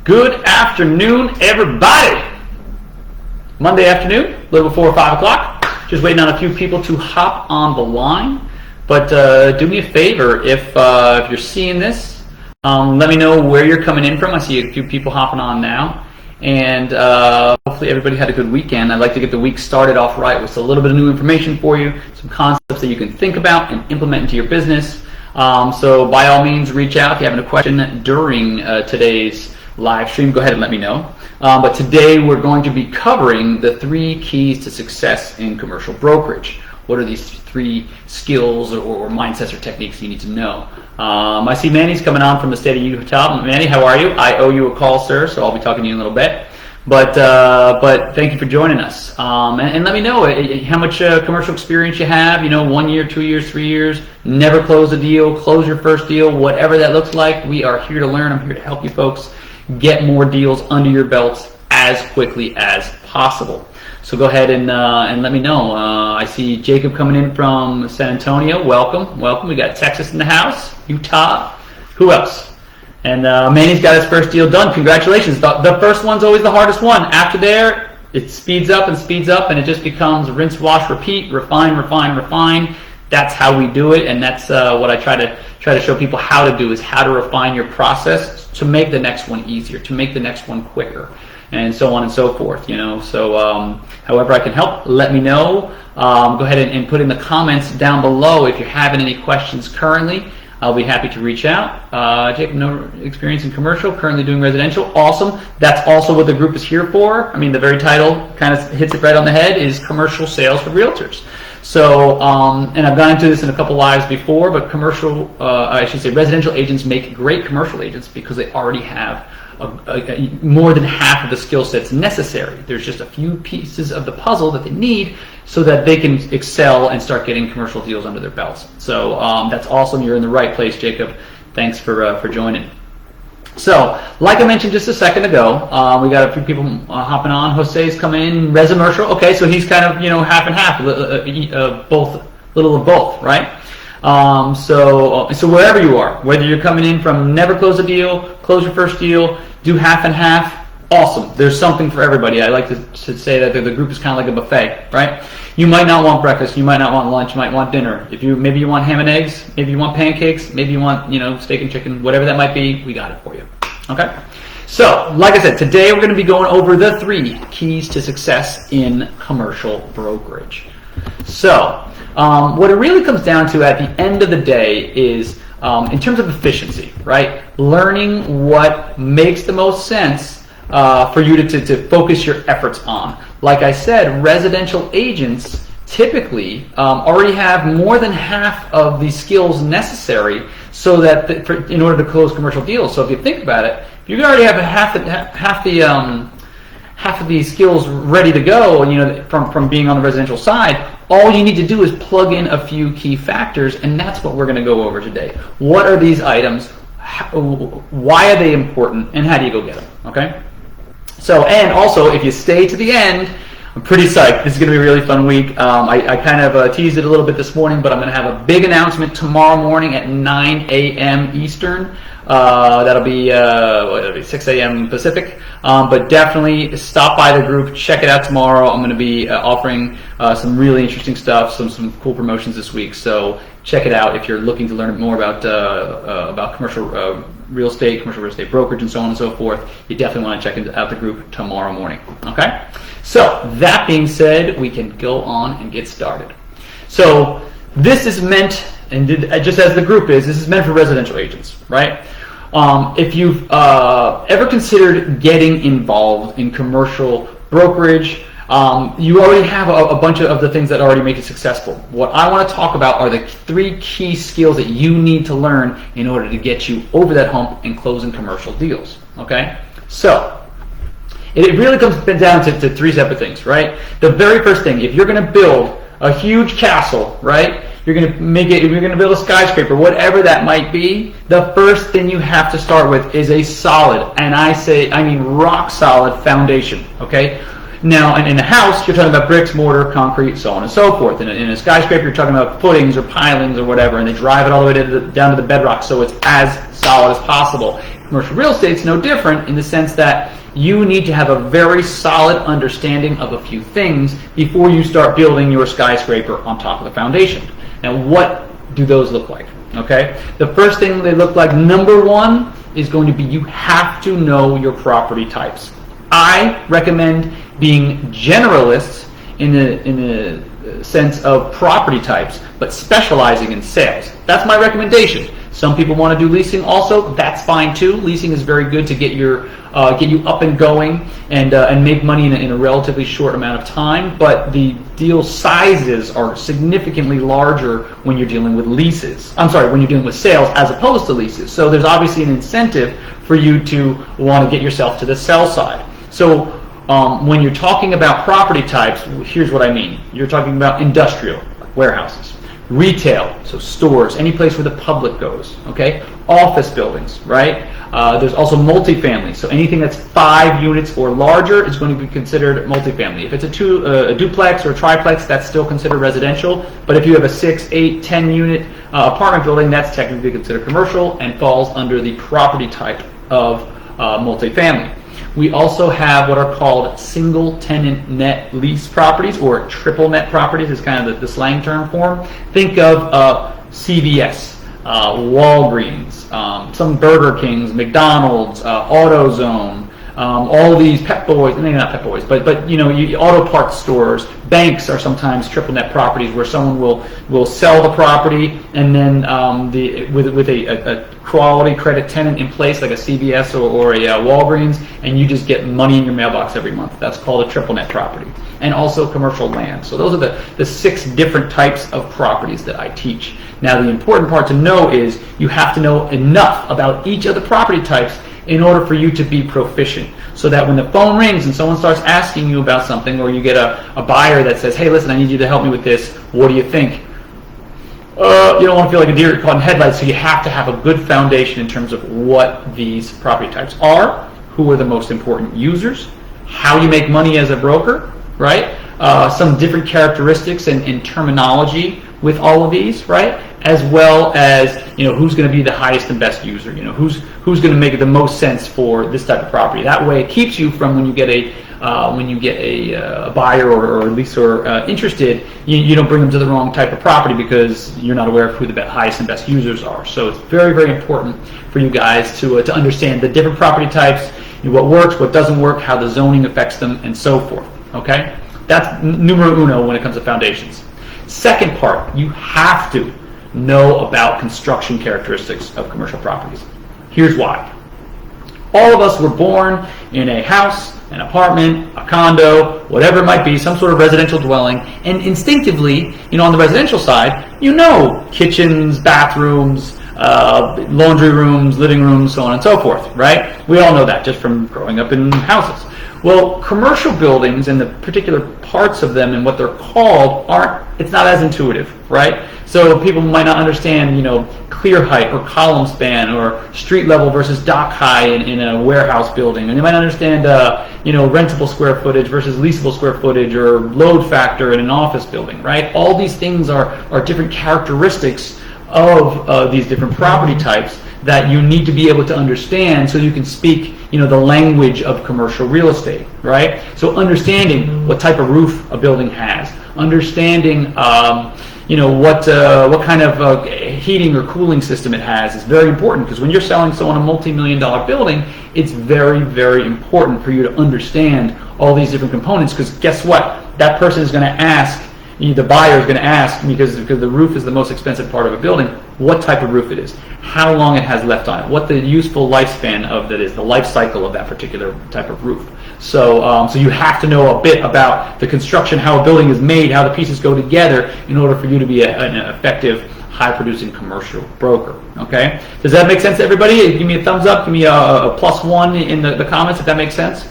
Good afternoon, everybody. Monday afternoon, a little before 5 o'clock. Just waiting on a few people to hop on the line. But do me a favor, if you're seeing this, let me know where you're coming in from. I see a few people hopping on now. And hopefully everybody had a good weekend. I'd like to get the week started off right with a little bit of new information for you, some concepts that you can think about and implement into your business. So by all means, reach out if you have a question during today's live stream. Go ahead and let me know. But today we're going to be covering the 3 keys to success in commercial brokerage. What are these 3 skills or mindsets or techniques you need to know? I see Manny's coming on from the state of Utah. Manny, how are you? I owe you a call, sir, so I'll be talking to you in a little bit. But thank you for joining us. And let me know how much commercial experience you have. 1 year, 2 years, 3 years. Never close a deal. Close your first deal. Whatever that looks like, we are here to learn. I'm here to help you folks get more deals under your belts as quickly as possible. So go ahead and let me know. I see Jacob coming in from San Antonio. Welcome, welcome. We got Texas in the house, Utah. Who else? And Manny's got his first deal done. Congratulations. The first one's always the hardest one. After there, it speeds up, and it just becomes rinse, wash, repeat, refine, refine, refine. That's how we do it, and that's what I try to show people how to do, is how to refine your process to make the next one easier, to make the next one quicker, and so on and so forth. So however I can help, let me know. Go ahead and put in the comments down below if you're having any questions currently. I'll be happy to reach out. Jacob, no experience in commercial, currently doing residential. Awesome. That's also what the group is here for. I mean, the very title kind of hits it right on the head, is commercial sales for realtors. So, and I've gone into this in a couple lives before, but residential agents make great commercial agents because they already have more than half of the skill sets necessary. There's just a few pieces of the puzzle that they need so that they can excel and start getting commercial deals under their belts. So that's awesome. You're in the right place, Jacob. Thanks for joining. So, like I mentioned just a second ago, we got a few people hopping on. Jose's coming in, Resimercial. Okay, so he's kind of half and half, both, little of both, right? So wherever you are, whether you're coming in from never close a deal, close your first deal, do half and half, awesome. There's something for everybody. I like to say that the group is kind of like a buffet, right? You might not want breakfast, you might not want lunch, you might want dinner. Maybe you want ham and eggs, maybe you want pancakes, maybe you want steak and chicken, whatever that might be, we got it for you. Okay? So, like I said, today we're going to be going over the 3 keys to success in commercial brokerage. So, what it really comes down to at the end of the day is, in terms of efficiency, right? Learning what makes the most sense for you to focus your efforts on. Like I said, residential agents typically already have more than half of the skills necessary so that in order to close commercial deals. So if you think about it, if you already have half of these skills ready to go, from being on the residential side, all you need to do is plug in a few key factors, and that's what we're going to go over today. What are these items? Why are they important? And how do you go get them? Okay? So, and also, if you stay to the end, I'm pretty psyched. This is going to be a really fun week. I kind of teased it a little bit this morning, but I'm going to have a big announcement tomorrow morning at 9 a.m. Eastern. That'll be 6 a.m. Pacific. But definitely stop by the group, check it out tomorrow. I'm going to be offering some really interesting stuff, some cool promotions this week. So check it out if you're looking to learn more about commercial real estate, commercial real estate brokerage, and so on and so forth. You definitely want to check out the group tomorrow morning. Okay? So that being said, we can go on and get started. So this is meant, and just as the group is, this is meant for residential agents, right? If you've ever considered getting involved in commercial brokerage, you already have a bunch of the things that already make it successful. What I want to talk about are the 3 key skills that you need to learn in order to get you over that hump and closing commercial deals. Okay? So, it really comes down to 3 separate things, right? The very first thing, if you're going to build a huge castle, right? You're going to build a skyscraper, whatever that might be, the first thing you have to start with is a solid, and I mean rock solid foundation, okay? Now, in a house, you're talking about bricks, mortar, concrete, so on and so forth. In a skyscraper, you're talking about footings or pilings or whatever, and they drive it all the way down to the bedrock, so it's as solid as possible. Commercial real estate's no different in the sense that you need to have a very solid understanding of a few things before you start building your skyscraper on top of the foundation. Now, what do those look like? Okay, the first thing they look like, number one, is going to be you have to know your property types. I recommend being generalists in the sense of property types, but specializing in sales. That's my recommendation. Some people want to do leasing also. That's fine too. Leasing is very good to get you up and going and make money in a relatively short amount of time. But the deal sizes are significantly larger when you're dealing with leases. I'm sorry, when you're dealing with sales as opposed to leases. So there's obviously an incentive for you to want to get yourself to the sell side. So when you're talking about property types, here's what I mean. You're talking about industrial, like warehouses. Retail, so stores, any place where the public goes, okay? Office buildings, right? There's also multifamily, so anything that's 5 units or larger is going to be considered multifamily. If it's a duplex or a triplex, that's still considered residential, but if you have a 6, 8, 10 unit apartment building, that's technically considered commercial and falls under the property type of multifamily. We also have what are called single tenant net lease properties, or triple net properties is kind of the slang term for them. Think of CVS, Walgreens, some Burger Kings, McDonald's, AutoZone, all these Pep Boys, maybe not Pep Boys, but you know, auto parts stores. Banks are sometimes triple net properties where someone will sell the property and then with a quality credit tenant in place, like a CVS or a Walgreens, and you just get money in your mailbox every month. That's called a triple net property. And also commercial land. So those are the 6 different types of properties that I teach. Now, the important part to know is you have to know enough about each of the property types in order for you to be proficient, so that when the phone rings and someone starts asking you about something, or you get a buyer that says, hey, listen, I need you to help me with this, what do you think? You don't want to feel like a deer caught in headlights, so you have to have a good foundation in terms of what these property types are, who are the most important users, how you make money as a broker, right? Some different characteristics and terminology with all of these, right? As well as, you know, who's going to be the highest and best user, you know, who's going to make the most sense for this type of property. That way it keeps you from, when you get a buyer or leaser interested, you don't bring them to the wrong type of property because you're not aware of who the highest and best users are. So it's very, very important for you guys to understand the different property types, you know, what works, what doesn't work, how the zoning affects them, and so forth. Okay? That's numero uno when it comes to foundations. Second part, you have to know about construction characteristics of commercial properties. Here's why. All of us were born in a house, an apartment, a condo, whatever it might be, some sort of residential dwelling, and instinctively, you know, on the residential side, you know kitchens, bathrooms, laundry rooms, living rooms, so on and so forth, right? We all know that just from growing up in houses. Well, commercial buildings and the particular parts of them and what they're called it's not as intuitive, right? So people might not understand, you know, clear height or column span or street level versus dock high in a warehouse building. And they might understand, you know, rentable square footage versus leasable square footage or load factor in an office building, right? All these things are different characteristics of these different property types that you need to be able to understand so you can speak, you know, the language of commercial real estate, right? So understanding what type of roof a building has, understanding, you know, what kind of heating or cooling system it has is very important, because when you're selling someone a multi-million-dollar building, it's very, very important for you to understand all these different components, because guess what? That person is going to ask, the buyer is going to ask, because the roof is the most expensive part of a building, what type of roof it is, how long it has left on it, what the useful lifespan of that is, the life cycle of that particular type of roof. So, so you have to know a bit about the construction, how a building is made, how the pieces go together in order for you to be an effective, high-producing commercial broker. Okay? Does that make sense to everybody? Give me a thumbs up. Give me a +1 in the comments if that makes sense.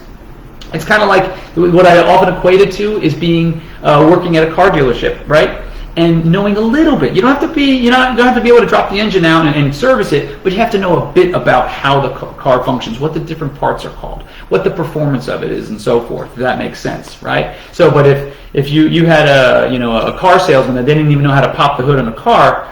It's kind of like what I often equate it to is being working at a car dealership, right? And knowing a little bit. You don't have to be, you don't have to be able to drop the engine out and service it, but you have to know a bit about how the car functions, what the different parts are called, what the performance of it is, and so forth. If that makes sense, right? So, but if you had a car salesman that didn't even know how to pop the hood on a car,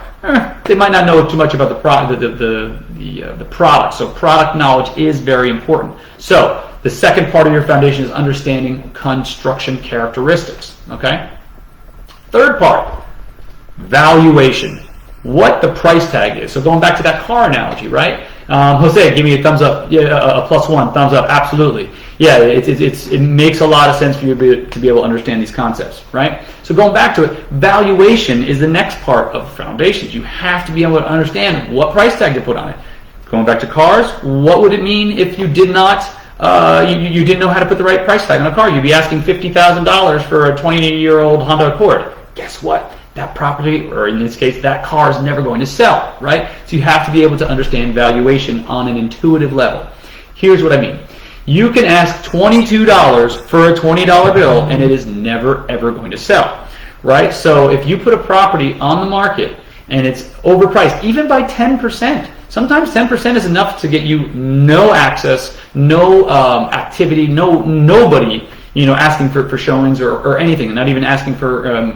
they might not know too much about the product. So product knowledge is very important. So the second part of your foundation is understanding construction characteristics. Okay. Third part, valuation. What the price tag is. So going back to that car analogy, right? Jose, give me a thumbs up. Yeah, a +1, thumbs up. Absolutely. Yeah, it makes a lot of sense for you to be able to understand these concepts, right? So going back to it, valuation is the next part of foundations. You have to be able to understand what price tag to put on it. Going back to cars, what would it mean if you did not, you didn't know how to put the right price tag on a car? You'd be asking $50,000 for a 20-year-old Honda Accord. Guess what? That property, or in this case, that car is never going to sell, right? So you have to be able to understand valuation on an intuitive level. Here's what I mean. You can ask $22 for a $20 bill, and it is never, ever going to sell, right? So if you put a property on the market, and it's overpriced, even by 10%, sometimes 10% is enough to get you no access, no activity, nobody, asking for showings or anything, and not even asking for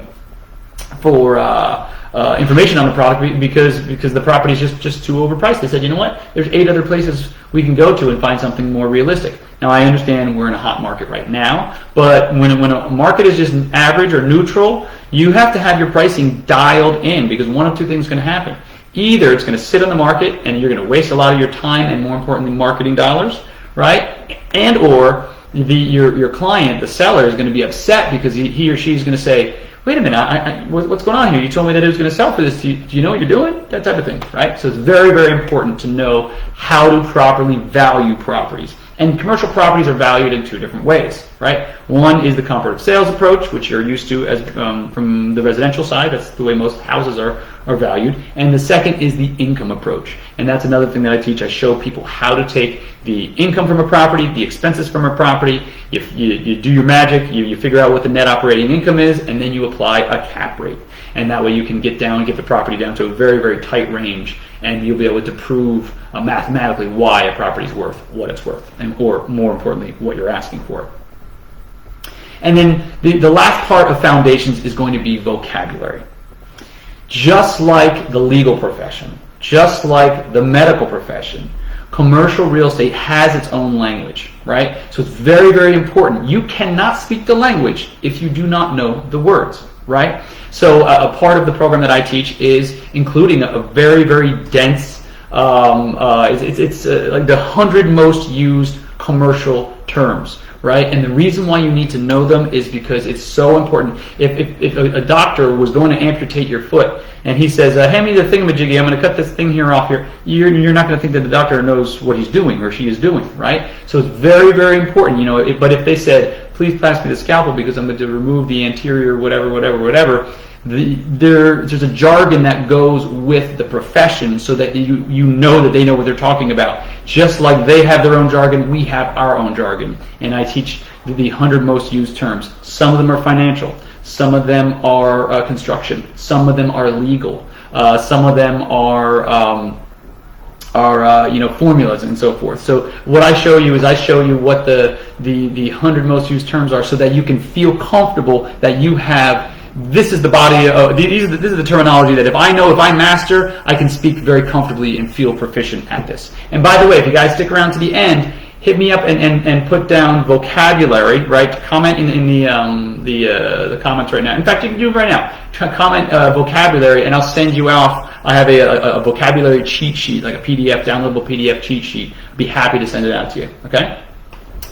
information on the product because the property is just too overpriced. They said, you know what? There's 8 other places we can go to and find something more realistic. Now I understand we're in a hot market right now, but when a market is just average or neutral, you have to have your pricing dialed in because one of two things is going to happen. Either it's going to sit on the market and you're going to waste a lot of your time and more importantly marketing dollars, right? And or your client, the seller, is going to be upset because he or she is going to say, wait a minute, what's going on here? You told me that it was going to sell for this. Do you know what you're doing? That type of thing, right? So it's very, very important to know how to properly value properties. And commercial properties are valued in 2 different ways, right? One is the comfort of sales approach, which you're used to as from the residential side. That's the way most houses are valued. And the second is the income approach. And that's another thing that I teach. I show people how to take the income from a property, the expenses from a property. You do your magic, you figure out what the net operating income is, and then you apply a cap rate. And that way you can get the property down to a very, very tight range, and you'll be able to prove mathematically why a property is worth what it's worth, or more importantly, what you're asking for. And then the last part of foundations is going to be vocabulary. Just like the legal profession, just like the medical profession, commercial real estate has its own language, right? So it's very, very important. You cannot speak the language if you do not know the words, right? So a part of the program that I teach is including a very, very dense, it's like the 100 most used commercial terms, right? And the reason why you need to know them is because it's so important. If a doctor was going to amputate your foot and he says, hand me the thingamajiggy, I'm going to cut this thing here off here, you're not going to think that the doctor knows what he's doing or she is doing, right? So it's very, very important, but if they said, please pass me the scalpel because I'm going to remove the anterior whatever, there's a jargon that goes with the profession so that you know that they know what they're talking about. Just like they have their own jargon, we have our own jargon. And I teach the 100 most used terms. Some of them are financial. Some of them are construction. Some of them are legal. Some of them are formulas and so forth. So what I show you is I show you what the 100 most used terms are so that you can feel comfortable that you have. This is the body. This is the terminology that if I master, I can speak very comfortably and feel proficient at this. And by the way, if you guys stick around to the end, hit me up and put down vocabulary. Right? Comment in the comments right now. In fact, you can do it right now. Comment vocabulary, and I'll send you off. I have a vocabulary cheat sheet, like a PDF, downloadable PDF cheat sheet. I'd be happy to send it out to you. Okay.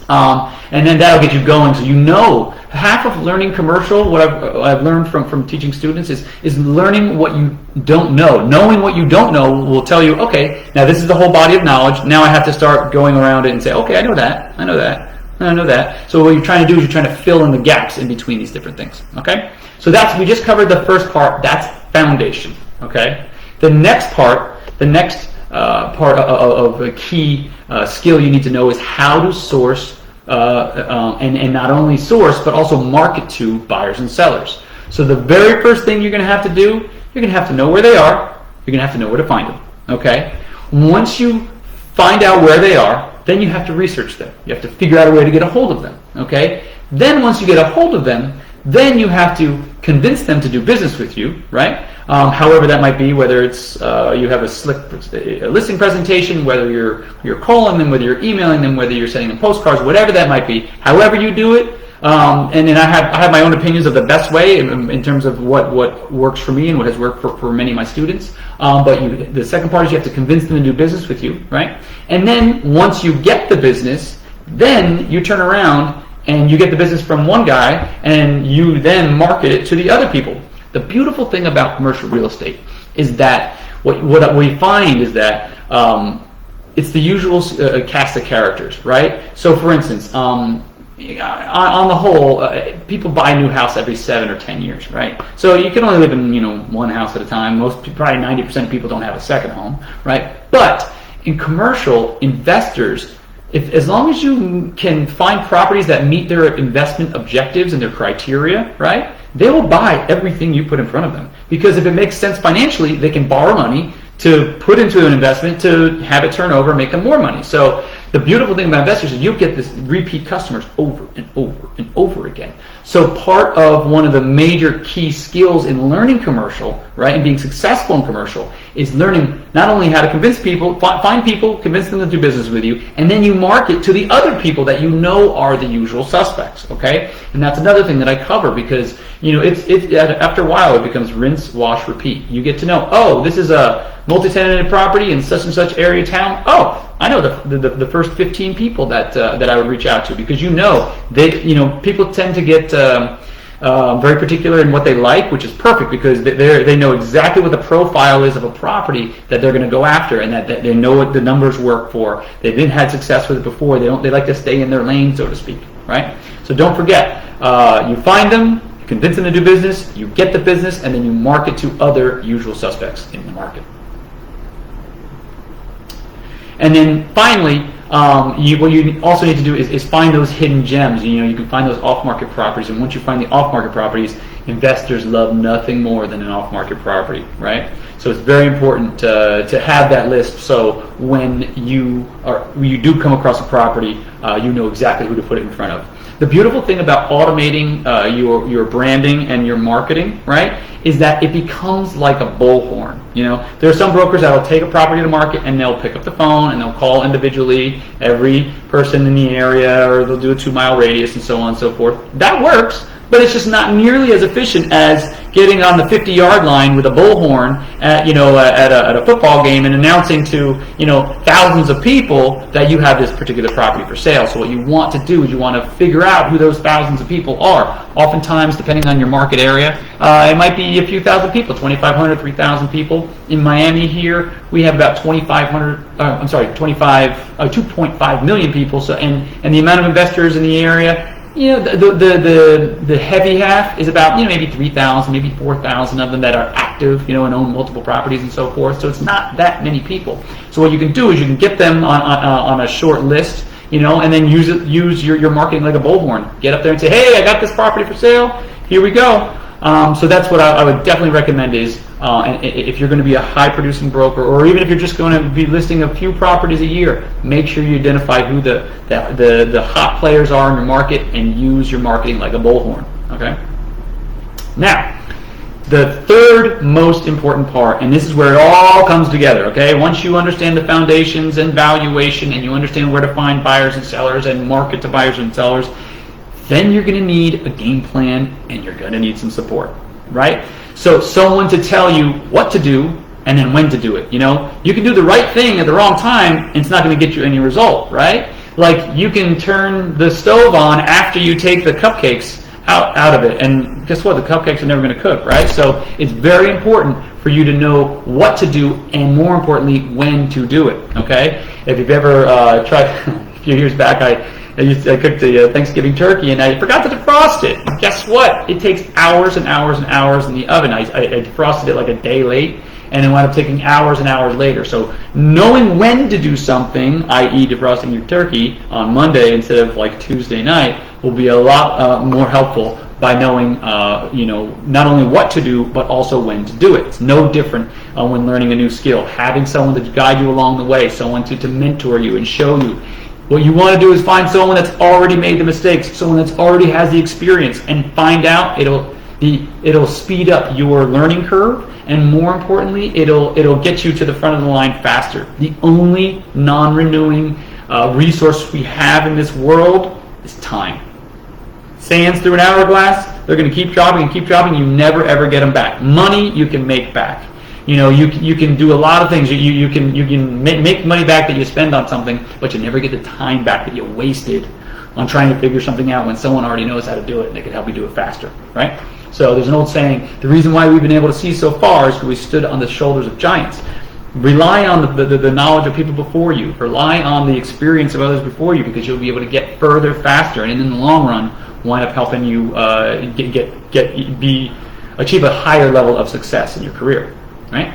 And then that'll get you going. So half of learning commercial, what I've learned from teaching students is learning what you don't know. Knowing what you don't know will tell you, okay, now this is the whole body of knowledge. Now I have to start going around it and say, okay, I know that. So what you're trying to do is you're trying to fill in the gaps in between these different things. Okay? So we just covered the first part. That's foundation. Okay? The next part of a key skill you need to know is how to source and not only source but also market to buyers and sellers. So the very first thing you're going to have to do, you're going to have to know where they are. You're going to have to know where to find them. Okay? Once you find out where they are, then you have to research them. You have to figure out a way to get a hold of them. Okay? Then once you get a hold of them, Then you have to convince them to do business with you, right? However that might be, whether it's you have a listing presentation, whether you're calling them, whether you're emailing them, whether you're sending them postcards, whatever that might be. However you do it, and then I have my own opinions of the best way in terms of what works for me and what has worked for many of my students. But the second part is you have to convince them to do business with you, right? And then once you get the business, then you turn around and you get the business from one guy and you then market it to the other people. The beautiful thing about commercial real estate is that what we find is that it's the usual cast of characters, right? So for instance, on the whole, people buy a new house every 7 or 10 years, right? So you can only live in one house at a time. Probably 90% of people don't have a second home, right? But in commercial, investors, as long as you can find properties that meet their investment objectives and their criteria, right, they will buy everything you put in front of them. Because if it makes sense financially, they can borrow money to put into an investment to have it turn over and make them more money. So the beautiful thing about investors is you get this repeat customers over and over and over again. So part of one of the major key skills in learning commercial, right, and being successful in commercial is learning not only how to convince people, find people, convince them to do business with you, and then you market to the other people that you know are the usual suspects, okay? And that's another thing that I cover because, it's after a while it becomes rinse, wash, repeat. You get to know, oh, this is a multi-tenanted property in such and such area of town. Oh, I know the first 15 people that I would reach out to because people tend to get very particular in what they like, which is perfect because they know exactly what the profile is of a property that they're going to go after, and that they know what the numbers work for. They've had success with it before. They like to stay in their lane, so to speak, right? So don't forget, you find them, convince them to do business, you get the business, and then you market to other usual suspects in the market. And then finally, what you also need to do is find those hidden gems. You can find those off-market properties, and once you find the off-market properties, investors love nothing more than an off-market property, right? So it's very important to have that list. So when you do come across a property, you know exactly who to put it in front of. The beautiful thing about automating your branding and your marketing, right, is that it becomes like a bullhorn. There are some brokers that will take a property to market and they'll pick up the phone and they'll call individually every person in the area, or they'll do a 2-mile radius and so on and so forth. That works, but it's just not nearly as efficient as getting on the 50-yard line with a bullhorn at a football game and announcing to thousands of people that you have this particular property for sale. So what you want to do is you want to figure out who those thousands of people are. Oftentimes, depending on your market area, it might be a few thousand people, 2,500, 3,000 people. In Miami here, we have about 2.5 million people. So and the amount of investors in the area. The heavy half is about maybe 3,000, maybe 4,000 of them that are active, and own multiple properties and so forth. So it's not that many people. So what you can do is you can get them on a short list, and then use your marketing like a bullhorn. Get up there and say, hey, I got this property for sale. Here we go. So that's what I would definitely recommend is, and if you're going to be a high-producing broker, or even if you're just going to be listing a few properties a year, make sure you identify who the hot players are in your market and use your marketing like a bullhorn. Okay. Now, the third most important part, and this is where it all comes together. Okay. Once you understand the foundations and valuation, and you understand where to find buyers and sellers and market to buyers and sellers, then you're going to need a game plan and you're going to need some support, right? So someone to tell you what to do and then when to do it. You can do the right thing at the wrong time and it's not going to get you any result, right? Like you can turn the stove on after you take the cupcakes out of it, and guess what? The cupcakes are never going to cook, right? So it's very important for you to know what to do and, more importantly, when to do it, okay? If you've ever tried, a few years back, I cooked the Thanksgiving turkey and I forgot to defrost it. And guess what? It takes hours and hours and hours in the oven. I defrosted it like a day late, and it wound up taking hours and hours later. So knowing when to do something, i.e. defrosting your turkey on Monday instead of like Tuesday night, will be a lot more helpful by knowing not only what to do, but also when to do it. It's no different when learning a new skill. Having someone to guide you along the way, someone to mentor you and show you. What you want to do is find someone that's already made the mistakes, someone that's already has the experience, and find out. It'll speed up your learning curve, and more importantly, it'll get you to the front of the line faster. The only non-renewing resource we have in this world is time. Sands through an hourglass, they're going to keep dropping and keep dropping. You never ever get them back. Money you can make back. You can do a lot of things. You can make money back that you spend on something, but you never get the time back that you wasted on trying to figure something out when someone already knows how to do it and they can help you do it faster, right? So there's an old saying, the reason why we've been able to see so far is because we stood on the shoulders of giants. Rely on the knowledge of people before you. Rely on the experience of others before you, because you'll be able to get further faster, and in the long run wind up helping you achieve a higher level of success in your career. Right?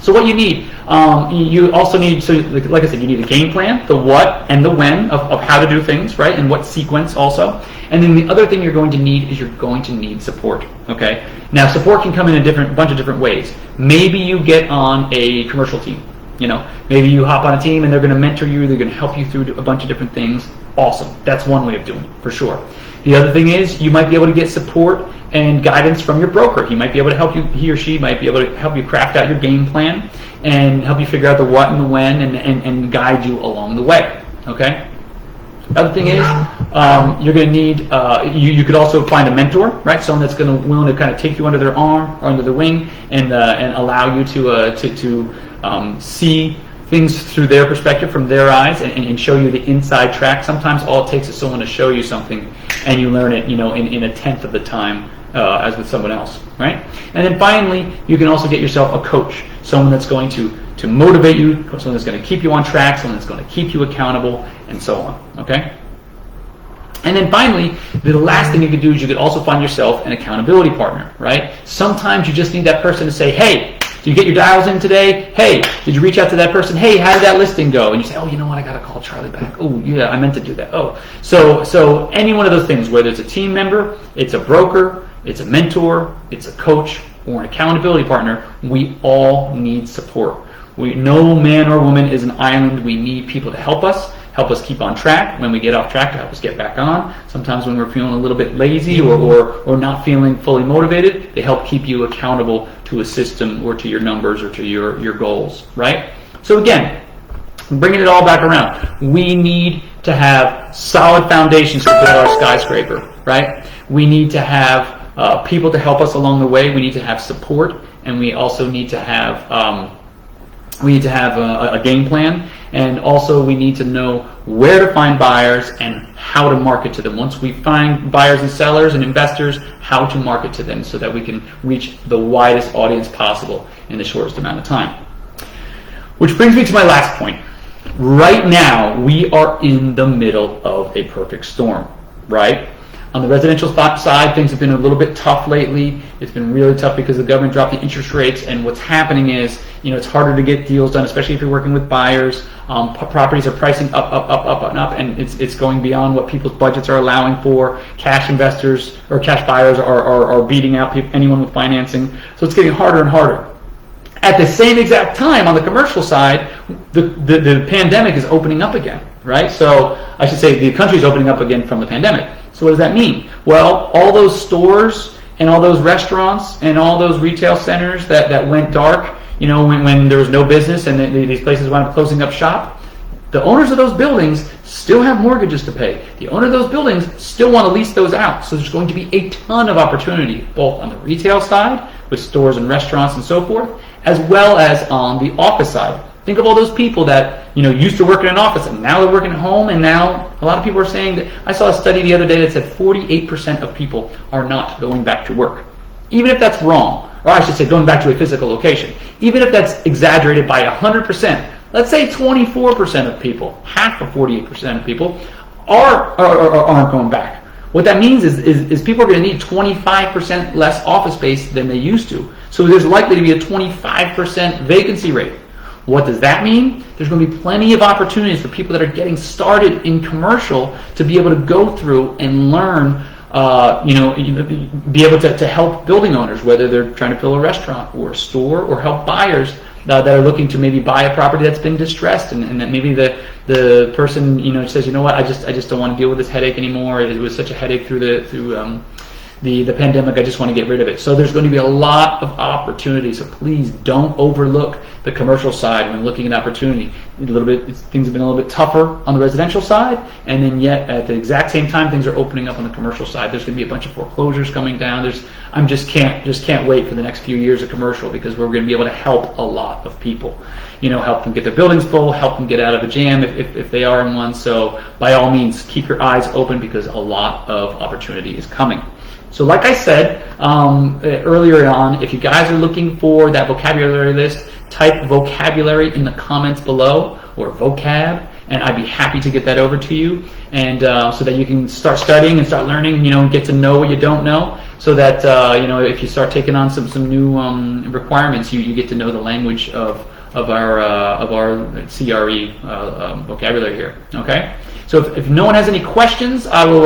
So what you need, you also need, so like I said, you need a game plan, the what and the when of how to do things, right? And what sequence also. And then the other thing you're going to need is you're going to need support, okay? Now support can come in a bunch of different ways. Maybe you get on a commercial team, maybe you hop on a team and they're going to mentor you, they're going to help you through a bunch of different things. Awesome. That's one way of doing it, for sure. The other thing is you might be able to get support and guidance from your broker. He might be able to help you, he or she might be able to help you craft out your game plan and help you figure out the what and the when and guide you along the way, okay? The other thing is you're going to need, you could also find a mentor, right? Someone that's willing to kind of take you under their arm or under their wing and allow you to see things through their perspective, from their eyes, and show you the inside track. Sometimes all it takes is someone to show you something, and you learn it, in a tenth of the time as with someone else, right? And then finally, you can also get yourself a coach, someone that's going to motivate you, someone that's going to keep you on track, someone that's going to keep you accountable, and so on, okay? And then finally, the last thing you could do is you could also find yourself an accountability partner, right? Sometimes you just need that person to say, hey, did you get your dials in today? Hey, did you reach out to that person? Hey, how did that listing go? And you say, oh, you know what? I got to call Charlie back. Oh, yeah, I meant to do that. Oh, so any one of those things, whether it's a team member, it's a broker, it's a mentor, it's a coach, or an accountability partner, we all need support. No man or woman is an island. We need people to help us keep on track when we get off track, to help us get back on. Sometimes when we're feeling a little bit lazy or not feeling fully motivated, they help keep you accountable to a system or to your numbers or to your goals, right? So again, bringing it all back around, we need to have solid foundations to build our skyscraper, right? We need to have people to help us along the way. We need to have support, and we also need to have a game plan, and also we need to know where to find buyers and how to market to them. Once we find buyers and sellers and investors, how to market to them so that we can reach the widest audience possible in the shortest amount of time. Which brings me to my last point. Right now, we are in the middle of a perfect storm, right? On the residential side, things have been a little bit tough lately. It's been really tough because the government dropped the interest rates, and what's happening is, it's harder to get deals done, especially if you're working with buyers. Properties are pricing up, and it's going beyond what people's budgets are allowing for. Cash investors or cash buyers are beating out anyone with financing, so it's getting harder and harder. At the same exact time, on the commercial side, the pandemic is opening up again, right? So I should say the country is opening up again from the pandemic. So what does that mean? Well, all those stores and all those restaurants and all those retail centers that went dark, when there was no business and these places wound up closing up shop, the owners of those buildings still have mortgages to pay. The owner of those buildings still want to lease those out. So there's going to be a ton of opportunity, both on the retail side, with stores and restaurants and so forth, as well as on the office side. Think of all those people that used to work in an office and now they're working at home, and now a lot of people are saying that. I saw a study the other day that said 48% of people are not going back to work. Even if that's wrong, or I should say going back to a physical location, even if that's exaggerated by 100%, let's say 24% of people, half of 48% of people, aren't going back. What that means is people are going to need 25% less office space than they used to. So there's likely to be a 25% vacancy rate. What does that mean? There's going to be plenty of opportunities for people that are getting started in commercial to be able to go through and learn, be able to help building owners, whether they're trying to fill a restaurant or a store, or help buyers that are looking to maybe buy a property that's been distressed, and that maybe the person says, you know what, I just don't want to deal with this headache anymore. It was such a headache through the pandemic. I just want to get rid of it. So there's going to be a lot of opportunity. So please don't overlook the commercial side when looking at opportunity. Things have been a little bit tougher on the residential side, and then yet at the exact same time, things are opening up on the commercial side. There's going to be a bunch of foreclosures coming down. I can't wait for the next few years of commercial, because we're going to be able to help a lot of people. Help them get their buildings full, help them get out of a jam if they are in one. So by all means, keep your eyes open, because a lot of opportunity is coming. So like I said earlier on, if you guys are looking for that vocabulary list, type vocabulary in the comments below, or vocab, and I'd be happy to get that over to you, and so that you can start studying and start learning, get to know what you don't know, so that if you start taking on some new requirements, you get to know the language of our CRE vocabulary here. Okay. So if no one has any questions, I will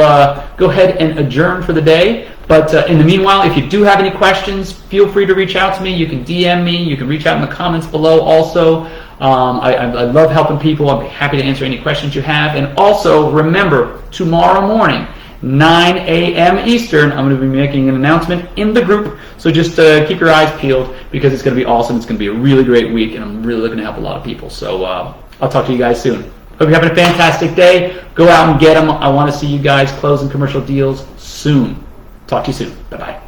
go ahead and adjourn for the day. But in the meanwhile, if you do have any questions, feel free to reach out to me. You can DM me. You can reach out in the comments below also. I love helping people. I'll be happy to answer any questions you have. And also, remember, tomorrow morning, 9 a.m. Eastern, I'm going to be making an announcement in the group. So just keep your eyes peeled, because it's going to be awesome. It's going to be a really great week, and I'm really looking to help a lot of people. So I'll talk to you guys soon. Hope you're having a fantastic day. Go out and get them. I want to see you guys closing commercial deals soon. Talk to you soon. Bye-bye.